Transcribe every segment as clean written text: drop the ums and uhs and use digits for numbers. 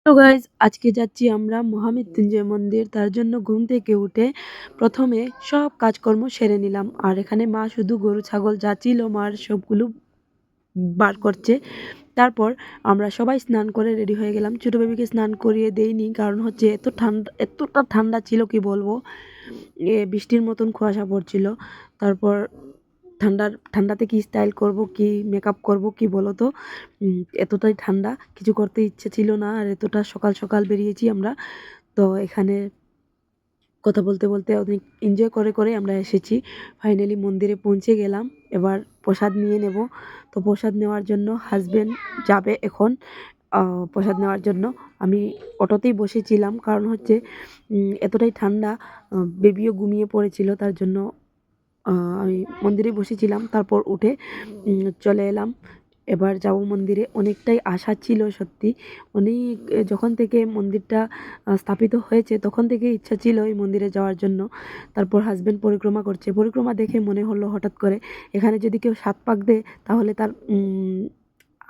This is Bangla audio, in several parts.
তো গাইজ আজকে যাচ্ছি আমরা মহামৃত্যুঞ্জয় মন্দির। তার জন্য ঘুম থেকে উঠে প্রথমে সব কাজকর্ম সেরে নিলাম। আর এখানে মা শুধু গরু ছাগল যা ছিল মার সবগুলো বার করছে। তারপর আমরা সবাই স্নান করে রেডি হয়ে গেলাম। ছোটো বেবিকে স্নান করিয়ে দেইনি, কারণ হচ্ছে এতটা ঠান্ডা ছিল কি বলবো, বৃষ্টির মতন কুয়াশা পড়ছিল। তারপর ঠান্ডাতে কি স্টাইল করব, কি মেকআপ করব, কি বলো তো, এতটাই ঠান্ডা, কিছু করতে ইচ্ছে ছিল না। আর এতটা সকাল সকাল বেরিয়েছি আমরা। তো এখানে কথা বলতে বলতে অনেক এনজয় করে করে আমরা এসেছি। ফাইনালি মন্দিরে পৌঁছে গেলাম। এবার প্রসাদ নিয়ে নেব। তো প্রসাদ নেওয়ার জন্য হাজব্যান্ড যাবে এখন। প্রসাদ নেওয়ার জন্য আমি অটোতেই বসেছিলাম, কারণ হচ্ছে এতটাই ঠান্ডা, বেবিও ঘুমিয়ে পড়েছিল, তার জন্য আমি মন্দিরে বসেছিলাম। তারপর উঠে চলে এলাম। এবার যাব মন্দিরে। অনেকটাই আশা ছিল সত্যি, অনেক যখন থেকে মন্দিরটা স্থাপিত হয়েছে তখন থেকে ইচ্ছা ছিল এই মন্দিরে যাওয়ার জন্য। তারপর হাজব্যান্ড পরিক্রমা করছে, পরিক্রমা দেখে মনে হলো হঠাৎ করে এখানে যদি কেউ 7 পাক দেয় তাহলে তার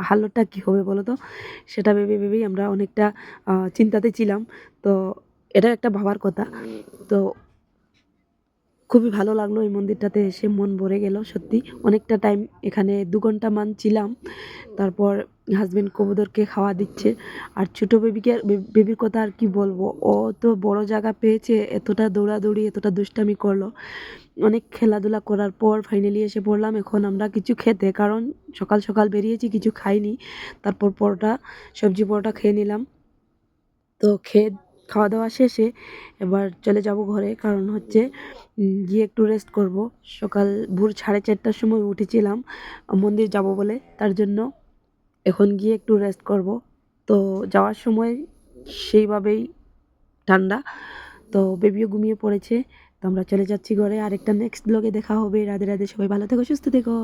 হালতটা কী হবে বলো তো। সেটা ভেবেই আমরা অনেকটা চিন্তাতে ছিলাম। তো এটা একটা ভাবার কথা। তো খুবই ভালো লাগলো এই মন্দিরটাতে এসে, মন ভরে গেল সত্যি। অনেকটা টাইম এখানে 2 ঘন্টা মান ছিলাম। তারপর হাজব্যান্ড কবুতরকে খাওয়া দিচ্ছে। আর ছোটো বেবির কথা আর কি বলবো, ও তো বড় জায়গা পেয়েছে, এতটা দৌড়াদৌড়ি, এতটা দুষ্টামি করলো। অনেক খেলাধুলা করার পর ফাইনালি এসে পড়লাম এখন আমরা কিছু খেতে, কারণ সকাল সকাল বেরিয়েছি, কিছু খাইনি। তারপর সবজি পরোটা খেয়ে নিলাম। তো খাওয়া দাওয়া শেষে এবার চলে যাব ঘরে, কারণ হচ্ছে গিয়ে একটু রেস্ট করব। ভোর 4:30টার সময় উঠেছিলাম মন্দির যাব বলে, তার জন্য এখন গিয়ে একটু রেস্ট করব। তো যাওয়ার সময় সেইভাবেই ঠান্ডা, তো বেবিও ঘুমিয়ে পড়েছে। তো আমরা চলে যাচ্ছি ঘরে। আরেকটা নেক্সট ব্লগে দেখা হবে। রাধে রাধে, সবাই ভালো থেকো, সুস্থ থেকো।